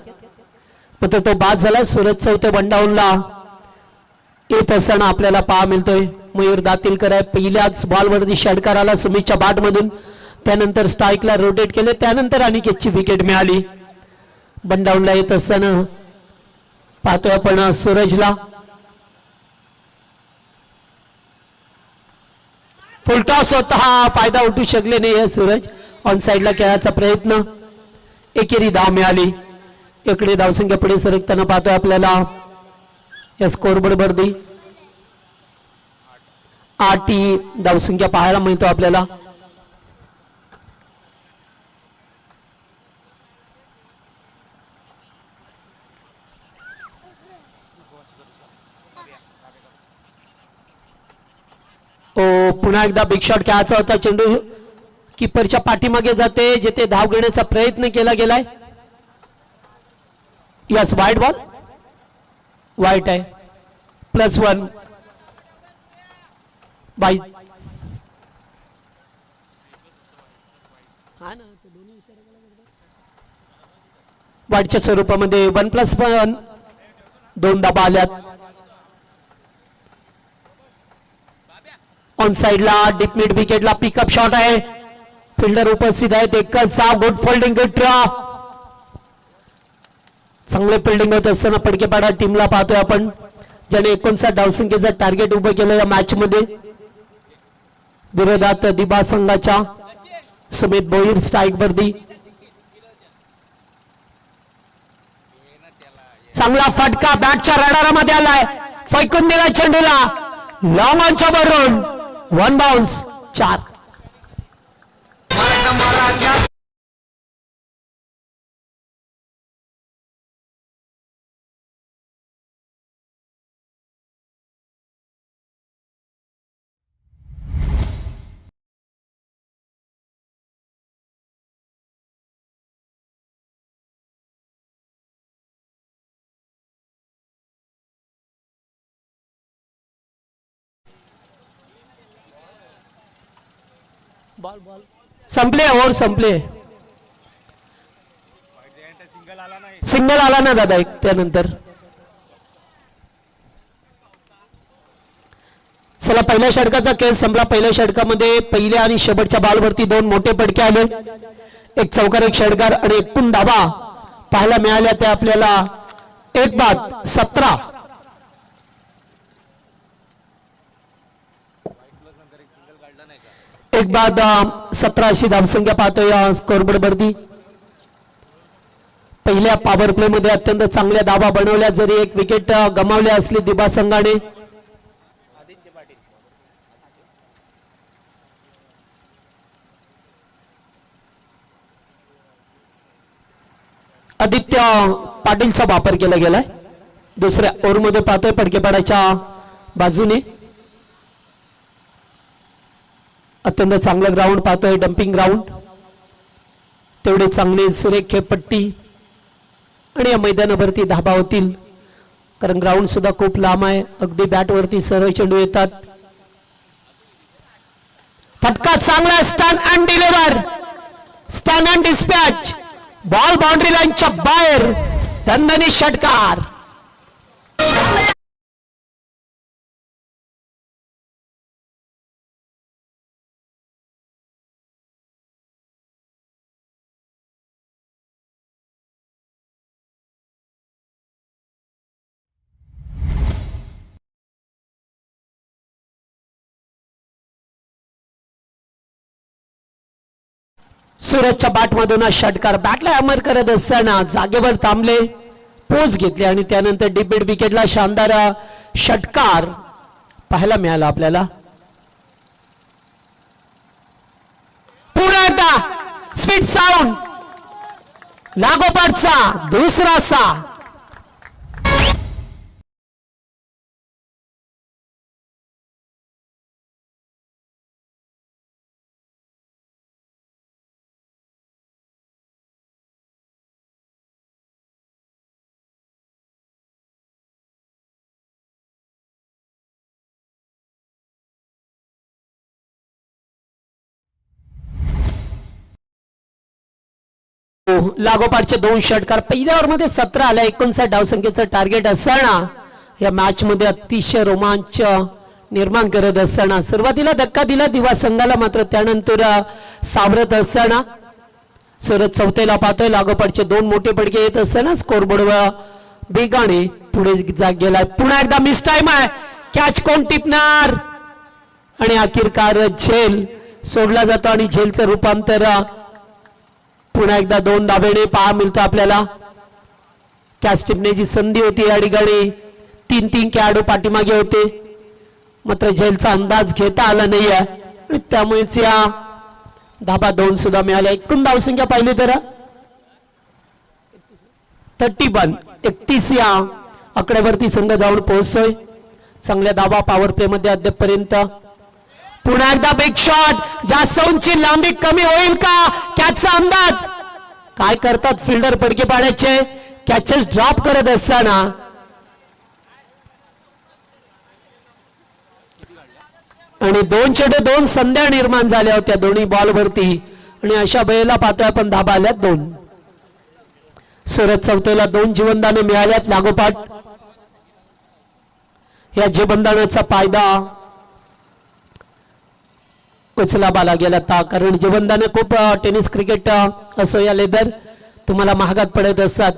मात्र तो बाद झाला. सूरज चौथे बंडाऊनला येत असताना आपल्याला पाहा मिळतोय मयूर दातीलकर आहे. पहिल्याच बॉलवरती षटकार आला सुमितच्या बॅटमधून, त्यानंतर स्ट्राईकला रोटेट केले, त्यानंतर अनिकेतची विकेट मिळाली. बंडाऊनला येत असताना पाहतोय आपण सूरजला. फुलटॉस होता, फायदा उठू शकले नाही सूरज. ऑन साइडला खेळायचा प्रयत्न, एकेरी धाव मिळाली. इकडे धावसंख्या पुढे सरकताना पाहतोय आपल्याला या स्कोरबोर्ड वरती 8 ही धावसंख्या पाहायला मिळतो आपल्याला. पुन्हा एकदा बिग शॉट खेळायचा होता. चेंडू कीपरच्या पाठीमागे जाते, जिथे धाव घेण्याचा प्रयत्न केला गेलाय. यस, वाईट बॉल, वाईट आहे. +1 बाई. वाईटच्या स्वरूपामध्ये 1+1 2 धाबा आल्यात. ऑन साइडला डीप मिड विकेटला पिकअप शॉट आहे. फिल्डर उपस्थित आहेत. एकच साव, गुड फोल्डिंग, गुड ड्रॉ. चांगले फिल्डिंग होत असताना पडकेपाडा टीमला पाहतोय आपण, ज्याने 59 धावसंख्येचं टार्गेट उभं केलं या मॅच मध्ये. विरोधात दिबा संघाच्या सुमित भोईर स्ट्राईक वरती. चांगला फटका बॅटच्या रडारामध्ये आलाय, फेकून दिला चेंडूला लॉंग ऑनच्या वरून. 1 बाउन्स, 4. संपले, ओव्हर संपले. सिंगल आला ना दादा एक त्यानंतर. चला, पहिल्या षटकाचा खेळ संपला. पहिल्या षटकामध्ये पहिल्या आणि शेवटच्या बॉलवरती 2 मोठे पडके आले. एक चौकार, एक षटकार आणि एकूण धाबा पाहायला मिळाल्या त्या आपल्याला 1 बाद 17. एक बाद 17 अशी धावसंख्या पाहतो या स्कोरबोर्ड वरती. पहिल्या पॉवर प्ले मध्ये अत्यंत चांगल्या धावा बनवल्या, जरी एक विकेट गमावली असली दिबा संघाने. आदित्य पाटीलचा वापर केला गेलाय. दुसऱ्या ओव्हरमध्ये पाहतोय पडकेपाड्याच्या बाजूने. अत्यंत चांगलं ग्राउंड पाहतोय, डम्पिंग ग्राउंड. तेवढे चांगले सुरेख पट्टी आणि या मैदानावरती धाबा होतील, कारण ग्राउंड सुद्धा खूप लांब आहे. अगदी बॅट वरती सरळ चेंडू येतात. फटका चांगला, स्टन अँड डिलिव्हर, स्टन अँड डिस्पॅच. बॉल बाउंड्री लाईनच्या बाहेर, दणदणी षटकार. सूरजच्या बॅटमधून षटकार. बॅटला हॅमर करत असताना जागेवर थांबले, पोच घेतली आणि त्यानंतर डीप मिड विकेटला शानदार षटकार पाहायला मिळाला आपल्याला. पुन्हा एकदा स्वीट साऊंड, लागोपाठचा दुसरा सा. लागोपाठचे 2 षटकार. पहिल्या ओव्हरमध्ये 17 आल्या. 59 धावसंख्येचं टार्गेट असताना या मॅच मध्ये अतिशय रोमांच निर्माण करत असताना सुरुवातीला धक्का दिला दिवा संघाला, मात्र त्यानंतर सावरत असताना सुरत चौथ्याला पाहतोय. लागोपाठचे 2 मोठे पडके येत असताना स्कोरबोर्डवर बेगाने पुढे गेलाय. पुन्हा एकदा मिस टाइम आहे. कॅच कोण टिपणार आणि अखेरकार झेल सोडला जातो आणि झेलचं रूपांतर पुन्हा एकदा 2 धाबेने पहा मिळतं आपल्याला. कॅच टिपण्याची संधी होती या ठिकाणी. 3 खेळाडू पाठीमागे होते, मात्र झेलचा अंदाज घेता आला नाही आहे आणि त्यामुळेच या धाबा 2 सुद्धा मिळाल्या. एकूण धावसंख्या पाहिली तर 31 31 या आकड्यावरती संघ जाऊन पोहोचतोय. चांगल्या धाबा पॉवर प्ले मध्ये अद्यापपर्यंत. पुन्हा एकदा बिग शॉट. जास्तची लांबी कमी होईल का? कॅचचा अंदाज काय करतात फिल्डर पडके पाड्याचे. कॅचेस ड्रॉप करत असताना आणि 2 चेंडू 2 संध्या निर्माण झाल्या होत्या दोन्ही बॉलवरती आणि अशा वेळेला पाहतोय आपण धाबा आल्यात 2. सुरत चौथ्याला 2 जीवनदाने मिळाल्यात लागोपाठ. या जीवनदानाचा फायदा उचला बाला गेला था, कारण जीवनदाने खूप टेनिस क्रिकेट असो या लेदर तुम्हाला महागात पडत असतात.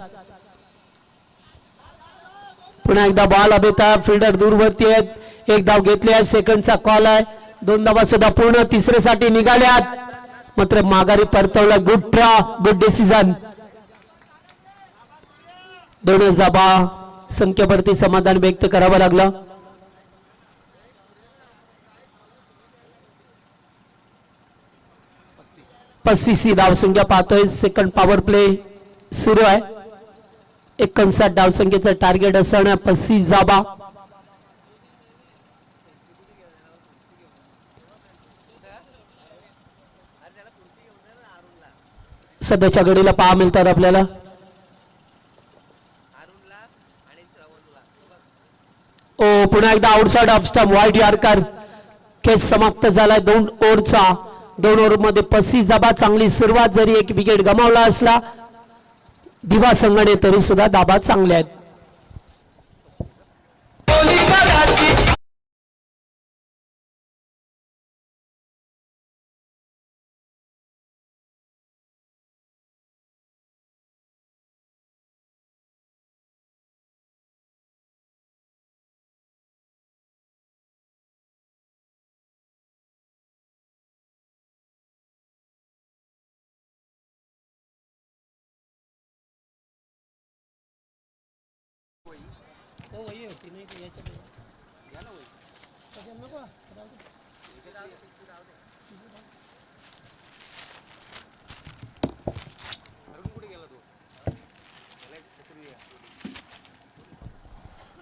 पुन्हा एकदा बॉल अभिता फिल्डर दूरवरती आहेत. 1 धाव घेतली आहे. सेकंडचा कॉल आहे. 2 धावा सुद्धा पूर्ण तिसऱ्यासाठी निघाल्यात, मात्र माघारी परतवला. Good decision. 2 धाबा संख्येवरती समाधान व्यक्त करावं लागलं. पस्तीस धावसंख्या पाहतोय. सेकंड पॉवर प्ले सुरू आहे. 59 धावसंख्येचं टार्गेट असणं 35 धाबा. सध्याच्या घडीला पहा मिळतात आपल्याला. ओ पुन्हा एकदा आउटसाइड ऑफ स्टंप वाईट यॉर्कर. खेळ समाप्त झालाय 2 ओव्हरचा. 2 ओव्हरमध्ये 35 धाबा. चांगली सुरुवात. जरी 1 विकेट गमावला असला दिवा संघाने तरी सुद्धा धाबा चांगल्या आहेत.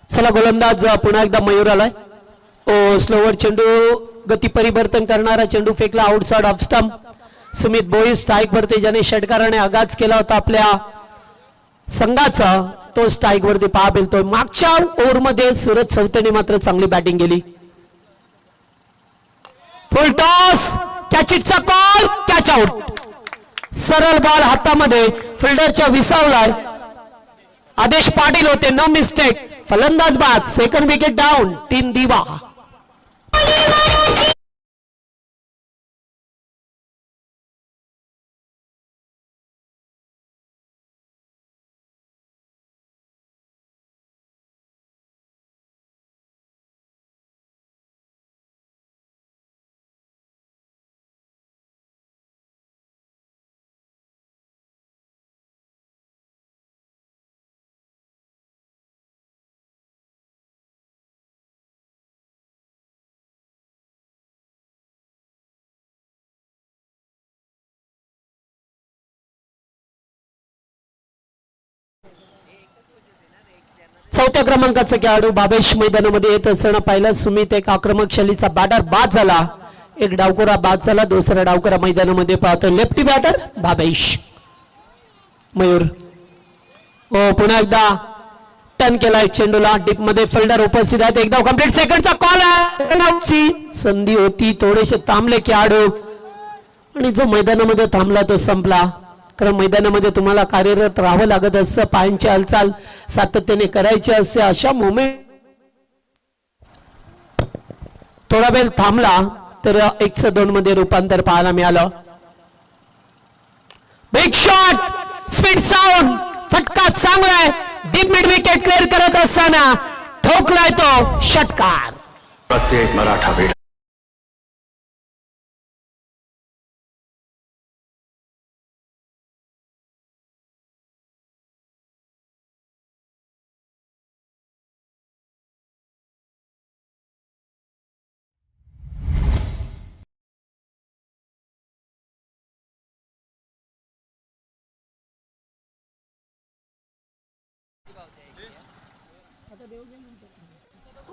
चला गोलंदाज पुन्हा एकदा मयूर आलाय. ओ स्लोवर चेंडू गती परिवर्तन करणारा चेंडू फेकला आउटसाइड ऑफ स्टंप. सुमित बोई स्ट्राईक वरती ज्याने षटकाराने आघात केला होता आपल्या संघाचा, तो स्ट्राईक वरती पहा मिळतोय. मागच्या ओव्हर मध्ये सुरत चौथ्याने मात्र चांगली बॅटिंग केली. Full toss. कॅच इटचा कॉल. Catch out. सरळ बॉल हातामध्ये फिल्डरच्या विसावलाय. आदेश पाटील होते. No mistake. फलंदाज बाद. Second wicket down. टीम दिवा. चौथ्या क्रमांकाचा खेळाडू बाबेश मैदानामध्ये येत असताना पाहिला. सुमित एक आक्रमक शैलीचा बॅटर बाद झाला. 1 डावखुरा बाद झाला. दुसरा डावखुरा मैदानामध्ये पाहतो लेफ्टी बॅटर बाबेश. मयूर ओ पुन्हा एकदा टर्न केलाय चेंडूला. डीप मध्ये फिल्डर उपस्थित आहेत. एकदा कंप्लीट. सेकंडचा कॉल आहे. संधी होती. थोडेसे थांबले खेळाडू आणि जो मैदानामध्ये थांबला तो संपला. कारण मैदानामध्ये तुम्हाला कार्यरत राहावं लागत असतं. पायांची हालचाल सातत्याने करायची असते. अशा मोमेंट थोडा वेळ थांबला तर 102 मध्ये रूपांतर पाहायला मिळालं. बिग शॉट, स्पीड साऊंड, फटका चांगला आहे. डीप मिड विकेट क्लिअर करत असताना ठोकलाय तो षटकार. प्रत्येक Maratha Veer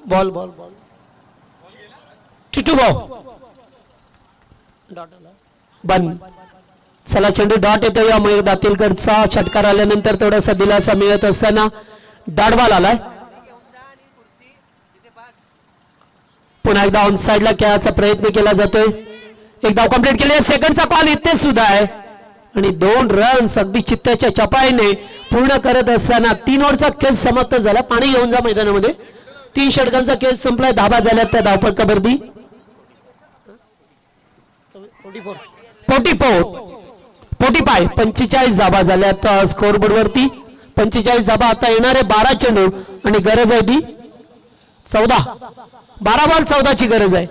ball ball ball to go बन. चला चेंडू डॉट येतो या मयूर दातीलकरचा. षटकार आल्यानंतर थोडासा दिलासा मिळत असताना डॉट बॉल आलाय. पुन्हा एकदा ऑन साइडला खेळायचा प्रयत्न केला जातोय. एक धाव कंप्लीट केली. सेकंडचा कॉल इथे सुद्धा आहे आणि 2 रन्स अगदी चित्ताच्या चपाईने पूर्ण करत असताना 3 ओव्हरचा खेळ समाप्त झाला. पाणी घेऊन जा मैदानामध्ये. 3 षटकांचा खेळ संपलाय. धाबा झाल्यात त्या धावपटकावरती 45 धाबा झाल्यात स्कोअरबोर्ड वरती. 45 धाबा. आता येणारे 12 चेंडू आणि गरज आहे ती 14. 12 बॉल 14 ची गरज आहे.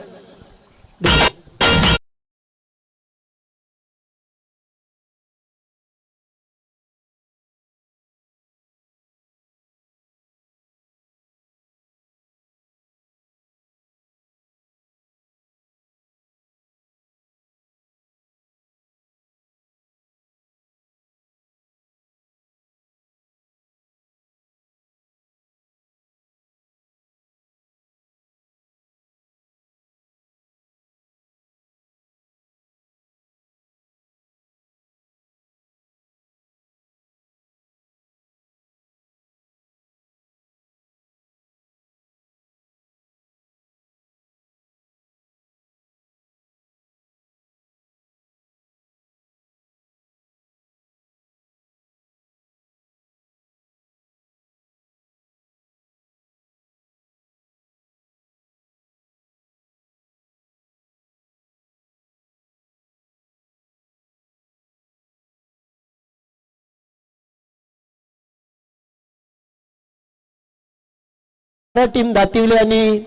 टीम दातिवली आणि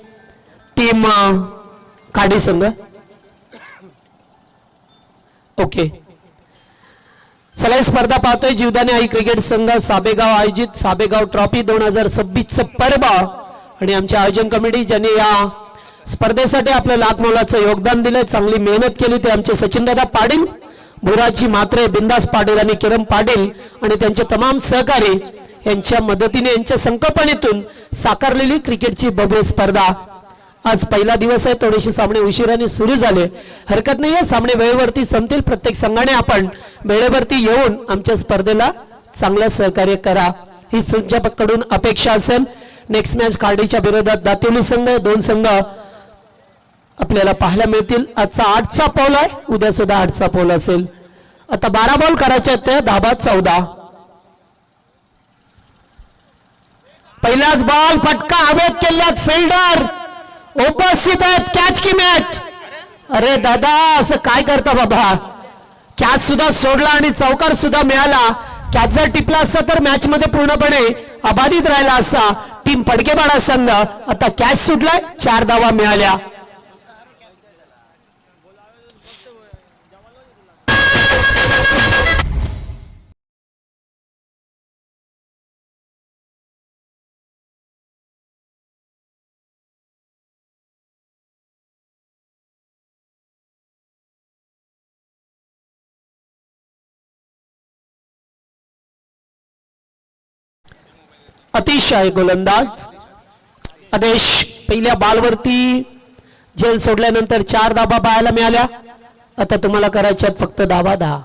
टीम काडी संघ. ओके चला ही स्पर्धा पाहतोय. जीवदानी आई क्रिकेट संघ साबेगाव आयोजित साबेगाव ट्रॉफी 2026 पर्व आणि आमच्या आयोजन कमिटी ज्यांनी या स्पर्धेसाठी आपलं लाख मोलाचं योगदान दिलंय, चांगली मेहनत केली ते आमचे सचिनदादा पाटील, बुराजी म्हात्रे, बिंदास पाटील आणि किरण पाटील आणि त्यांचे तमाम सहकारी यांच्या मदतीने यांच्या संकल्पनेतून साकारलेली क्रिकेटची भव्य स्पर्धा. आज पहिला दिवस आहे. थोडेसे सामने उशिराने सुरू झाले. हरकत नाही, सामने वेळेवरती संपतील. प्रत्येक संघाने आपण वेळेवरती येऊन आमच्या स्पर्धेला चांगलं सहकार्य करा ही तुमच्याकडून अपेक्षा असेल. नेक्स्ट मॅच कार्डीच्या विरोधात दातिवली संघ. 2 संघ आपल्याला पाहायला मिळतील. आजचा 8चा पौल आहे. उद्या सुद्धा 8चा पौल असेल. आता 12 बॉल करायचे आहेत. त्या धाबा 14. पहिलाच बॉल फटका हवेत केल्यात. फिल्डर उपस्थित आहेत. कॅच की मॅच. अरे दादा असं काय करता बाबा. कॅच सुद्धा सोडला आणि चौकार सुद्धा मिळाला. कॅच जर टिपला असता तर मॅच मध्ये पूर्णपणे अबाधित राहिला असता. टीम पडकेबाडा संघ आता कॅच सुटलाय. 4 धावा मिळाल्या. अतिशय गोलंदाज आदेश. पहिल्या बॉलवरती झेल सोडल्यानंतर 4 धाबा पाहायला मिळाल्या. आता तुम्हाला करायच्यात फक्त धाबा 10.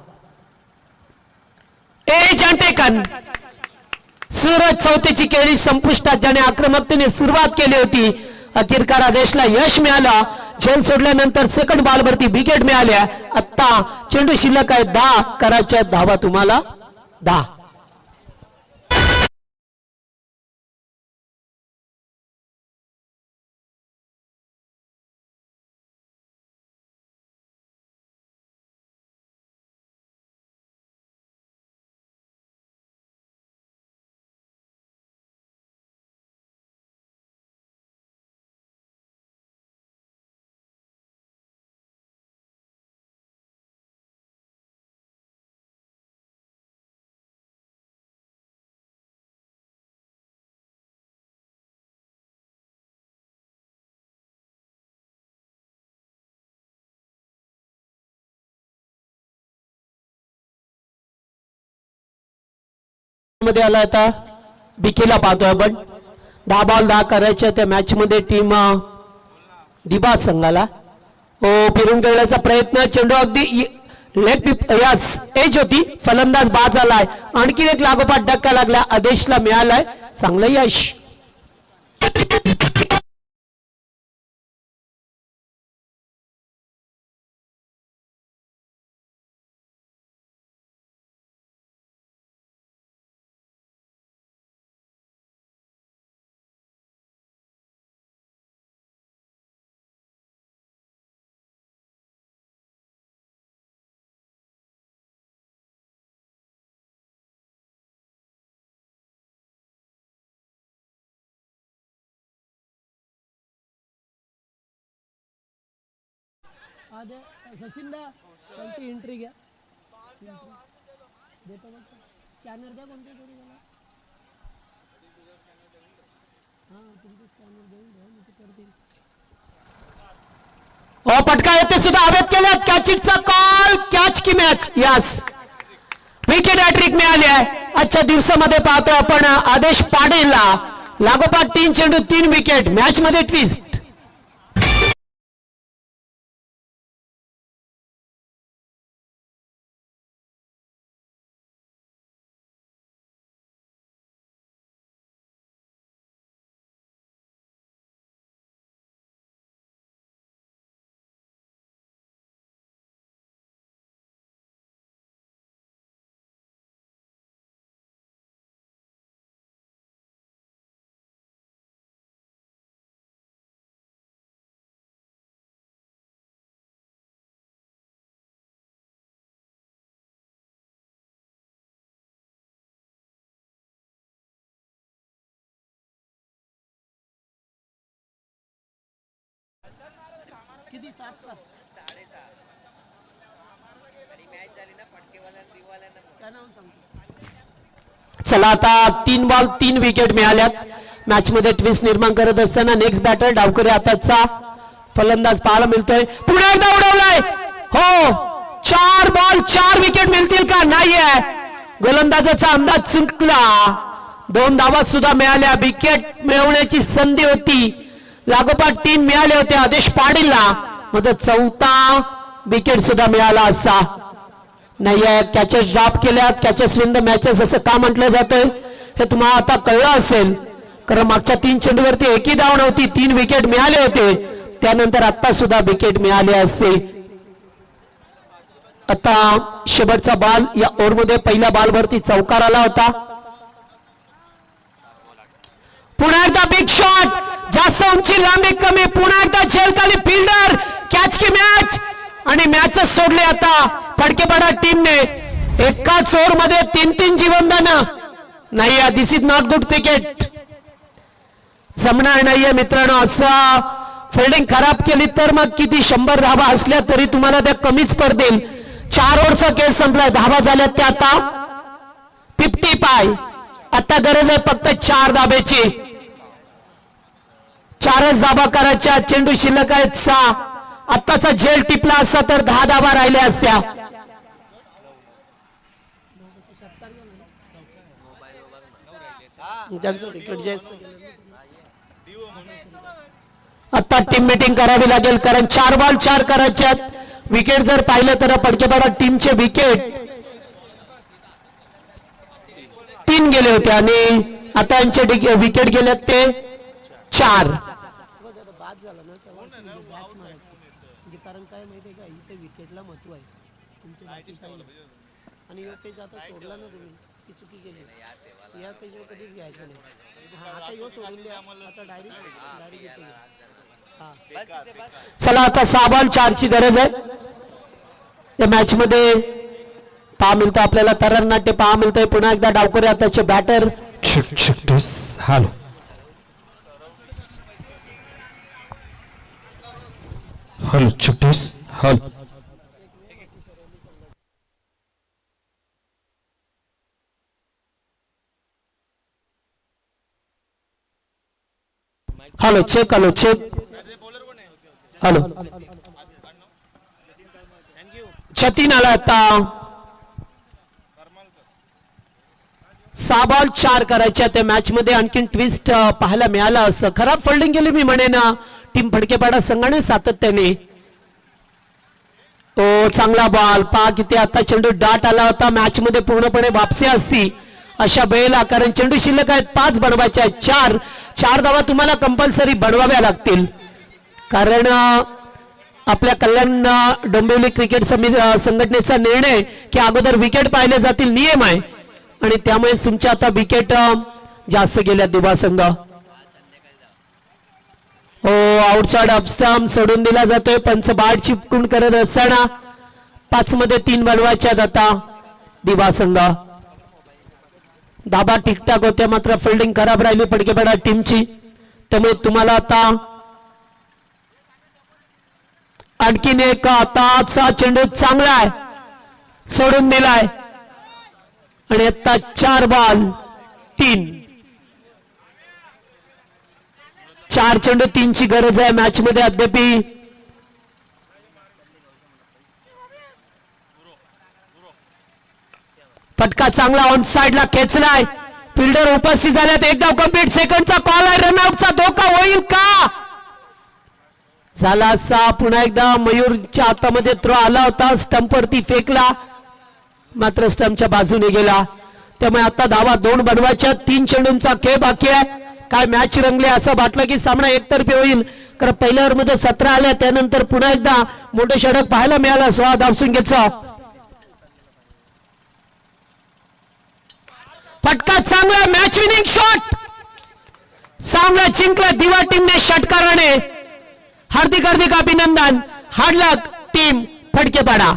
Edge taken. सूरज चौथीची केळी संपुष्टात ज्याने आक्रमकतेने सुरुवात केली होती. अखेरकार आदेशला यश मिळालं. झेल सोडल्यानंतर सेकंड बॉलवरती विकेट मिळाल्या. आता चेंडू शिल्लक आहे 10. करायच्या धावा तुम्हाला 10. मध्ये आला आता बिकेला पाहतोय आपण 10 बॉल 10 करायच्या त्या मॅच मध्ये टीम डिबा संघाला फिरून खेळण्याचा प्रयत्न चेंडू अगदी लेग यास एज होती फलंदाज बाद झालाय आणखी एक लागोपाठ धक्का लागला आदेशला मिळालाय चांगलं यश सचिन दा त्यांची एंट्री घ्या स्कॅनर द्या कोणत्या तरी पटका येते सुद्धा हवेत केल्यात कॅचिटचा कॉल कॅच की मॅच यस विकेट हॅट्रिक मिळाली आहे आजच्या दिवसामध्ये पाहतो आपण आदेश पाडेला लागोपाठ 3 चेंडू 3 विकेट मॅच मध्ये ट्विस्ट किती 7 का 7.5 आणि मॅच झाली ना फटकेवाल्या दिवाल्यांना काय नाव सांगतो चला आता 3 बॉल 3 विकेट मिळाल्यात मॅच मध्ये ट्विस्ट निर्माण करत असताना नेक्स्ट बॅटर डावकरी आताचा फलंदाज पाहायला मिळतोय पुन्हा एकदा उडवलाय हो 4 बॉल 4 विकेट मिळतील का नाहीये गोलंदाजाचा अंदाज चुकला 2 धावा सुद्धा मिळाल्या विकेट मिळवण्याची संधी होती लागोपाठ 3 मिळाले होते आदेश पाडीलला मध्ये 4था विकेट सुद्धा मिळाला असा नाही कॅचेस ड्रॉप केल्यात कॅचेस विन द मॅचेस असं का म्हटलं जातंय हे तुम्हाला आता कळलं असेल कारण मागच्या 3 चेंडूवरती एकही धाव नव्हती 3 विकेट मिळाले होते त्यानंतर आता सुद्धा विकेट मिळाले असते आता शेवटचा बॉल या ओव्हरमध्ये पहिल्या बॉलवरती चौकार आला होता पुन्हा एकदा बिग शॉट जास्त उंची लांबी कमी पुन्हा एकदा झेलखाली फिल्डर कॅच की मॅच आणि मॅच सोडले आता फडकेपाडा टीमने एकाच ओव्हर मध्ये 3-3 जीवनदान नाही दिस इज नॉट गुड क्रिकेट जमणार नाहीये मित्रांनो असं फिल्डिंग खराब केली तर मग किती 100 धावा असल्या तरी तुम्हाला त्या कमीच पडतील 4 ओव्हरचा खेळ संपलाय धावा झाल्यात त्या आता 50 पाय आता गरज आहे फक्त 4 धाब्याची 4च धाबा करायच्या चेंडू शिल्लक आहेत 6 आत्ताचा झेल टिपला असता तर 10 धाबा राहिल्या असत्या आता टीम मीटिंग करावी लागेल कारण 4 बॉल 4 करायच्यात विकेट जर पाहिलं तर फडकेपाडा टीमचे विकेट 3 गेले होते आणि आता यांचे विकेट गेलेत ते 4 कारण काय माहितीये का इथे विकेटला महत्व आहे तुमची बाकी काही नाही आणि यो पेज आता सोडला ना तुम्ही ती चुकी केली या पेजवर कधीच घ्यायचं नाही आता यो सोडून द्या आता डायरेक्ट येतो चला आता 6 बॉल 4 ची गरज आहे या मॅच मध्ये पहा मिळतं आपल्याला तरणाट्य पहा मिळतंय पुन्हा एकदा डावकरी आताचे batter hello hello 36 hello hello check hello Jatin आला आता 6 बॉल 4 करायच्या त्या मॅच मध्ये. आणखीन ट्विस्ट पाहायला मिळालं असं. खराब फिल्डिंग केली मी म्हणेन टीम फडकेपाडा संघाने सातत्याने. ओ चांगला बॉल पहा किती आता चेंडू डाट आला होता. मॅच मध्ये पूर्णपणे वापसी असती अशा वेळेला, कारण चेंडू शिल्लक आहेत 5 बनवायचे आहेत. 4 धावा तुम्हाला कंपल्सरी बनवाव्या लागतील, कारण आपल्या कल्याण डोंबिवली क्रिकेट संघटनेचा निर्णय की अगोदर विकेट पाहिले जातील नियम आहे, आणि त्यामुळे तुमच्या आता विकेट जास्त गेल्या दिवा संघ. हो आउटसाइड अपस्टम्प सोडून दिला जातोय. पंच बाद चिपकून करत असताना 5 मध्ये 3 बनवायच्यात आता दिवा संघ. धाबा ठीकठाक होत्या, मात्र फिल्डिंग खराब राहिली फडकेपाडा टीमची. त्यामुळे तुम्हाला आता आणखीन एक आताचा चेंडू चांगला आहे सोडून दिलाय, आणि आता 4 बॉल 3. 4 चेंडू 3 ची गरज आहे मॅच मध्ये अद्याप. फटका चांगला ऑन साइडला खेचलाय. फिल्डर उपस्थित झाल्यात. एक धाव कंप्लीट. सेकंडचा कॉल आहे. रनआउटचा धोका होईल का? झाला असा. पुन्हा एकदा मयूरच्या हातामध्ये थ्रो आला होता, स्टंपवरती फेकला, मात्र स्टंपच्या बाजूने गेला. त्यामुळे आता धावा 2 बनवायच्या. 3 चेंडूंचा खेळ बाकी आहे. काय मॅच रंगले असं वाटलं की सामना एकतर्फी होईल, कारण पहिल्या ओव्हर मध्ये 17 आल्या. त्यानंतर पुन्हा एकदा मोठे षटक पाहायला मिळालं 16 धावसंख्येचा. फटका चांगला. मॅच विनिंग शॉट चांगला जिंकला दिवा टीमने षटकाराने. हार्दिक हार्दिक अभिनंदन. हार्ड लक टीम फडकेपाडा.